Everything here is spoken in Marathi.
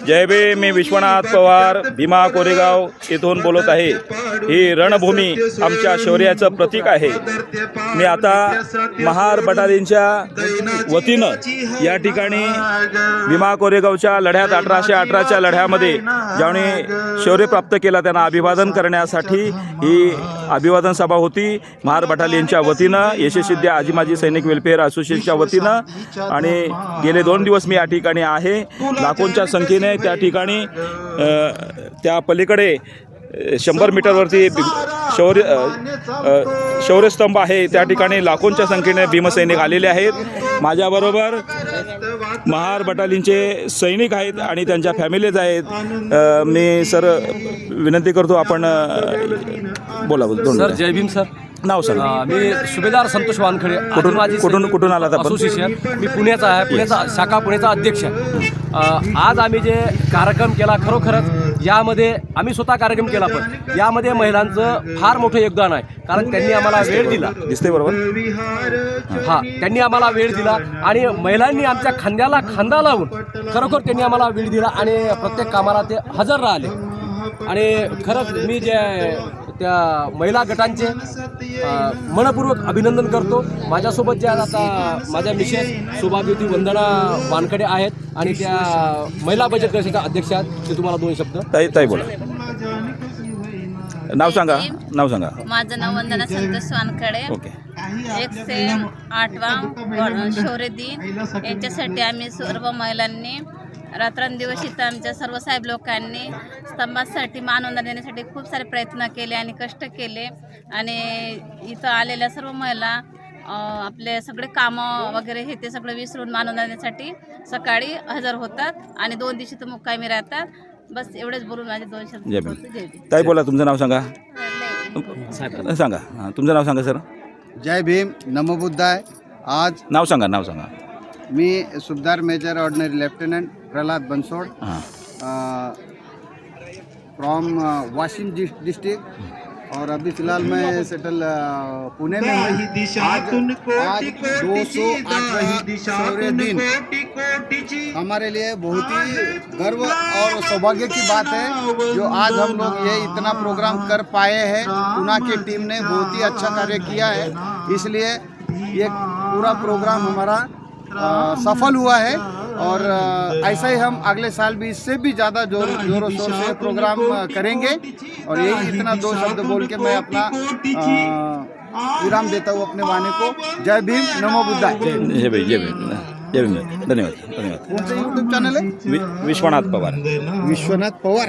जय भीम. मी विश्वनाथ पवार भीमा कोरेगाव येथून बोलत आहे. ही रणभूमी आमच्या शौर्याचं प्रतीक आहे. मी आता महार बटालियनच्या वतीनं या ठिकाणी भीमा कोरेगावच्या लढ्यात 1818च्या लढ्यामध्ये ज्याने शौर्य प्राप्त केला त्यांना अभिवादन करण्यासाठी ही अभिवादन सभा होती. महार बटालियनच्या वतीनं यशस्वी आजी माजी सैनिक वेलफेअर असोसिएशनच्या वतीनं आणि गेले 2 दिवस मी या ठिकाणी आहे. लाखोंच्या संख्येने त्या ठिकाणी त्या पलीकडे 100 मीटरवरती शौर्यस्तंभ आहे. त्या ठिकाणी लाखोंच्या संख्येने भीमसैनिक आलेले आहेत. माझ्याबरोबर महार बटालियनचे सैनिक आहेत आणि त्यांच्या फॅमिलीज आहेत. मी सर विनंती करतो आपण बोला. सर जय भीम सर. नाव सांगा. मी सुभेदार संतोष वानखडे. कुठून आलात आपण? असोसिएशन. मी पुण्याचा आहे. पुण्याचा शाखा पुण्याचा अध्यक्ष आहे. आज आम्ही जे कार्यक्रम केला खरोखरच यामध्ये आम्ही स्वतः कार्यक्रम केला पण यामध्ये महिलांचं फार मोठं योगदान आहे. कारण त्यांनी आम्हाला वेळ दिला. दिसते बरोबर. त्यांनी आम्हाला वेळ दिला आणि महिलांनी आमच्या खांद्याला खांदा लावून खरोखर त्यांनी आम्हाला वेळ दिला आणि प्रत्येक कामाला ते हजर राहिले. आणि खरंच मी जे त्या महिला गटांचे मनपूर्वक अभिनंदन करतो. माझ्यासोबत ज्या आता माझ्या मिसेस शोभाज्योती वंदना वानखडे आहेत आणि त्या महिला बचत गटाच्या अध्यक्ष आहेत. ते तुम्हाला 2 शब्द. ताई बोला. नाव सांगा. माझं नाव वंदना संतोष वानखडे. ओके. 108वा शौर्य दिन याच्यासाठी आम्ही सर्व महिलांनी रात्रंदिवस इथं आमच्या सर्व साहेब लोकांनी स्तंभासाठी मानवंदना देण्यासाठी खूप सारे प्रयत्न केले आणि कष्ट केले. आणि इथं आलेल्या सर्व महिला आपले सगळे कामं वगैरे हे ते सगळं विसरून मानवंदना देण्यासाठी सकाळी हजर होतात आणि 2 दिवशी तर मुक्कामी राहतात. बस एवढेच बोलून माझे 2 शब्द. जय भीम. ताई बोला. तुमचं नाव सांगा. सांगा. तुमचं नाव सांगा सर. जय भीम. नमो बुद्धाय. आज नाव सांगा. मी Subedar major ordinary lieutenant Prahlad Bansod from Washim district और अभी फ़िलहाल मैं सेटल पुणे में हूँ. आज 208वां शौर्य दिन हमारे लिए बहुत ही गर्व और सौभाग्य की बात है जो आज हम लोग ये इतना प्रोग्राम कर पाए हैं. पुणे की टीम ने बहुत ही अच्छा कार्य किया है. इसलिए ये पूरा प्रोग्राम हमारा सफल हुआ है और ऐसा ही हम अगले साल भी इससे भी ज़्यादा जोरों शोर से प्रोग्राम करेंगे. और यही इतना 2 शब्द बोल के मैं अपना विराम देता हूँ अपने वाणी को. जय भीम. नमो बुद्धाय. जय भीम. धन्यवाद. कौन सा यूट्यूब चैनल है? विश्वनाथ पवार. विश्वनाथ पवार.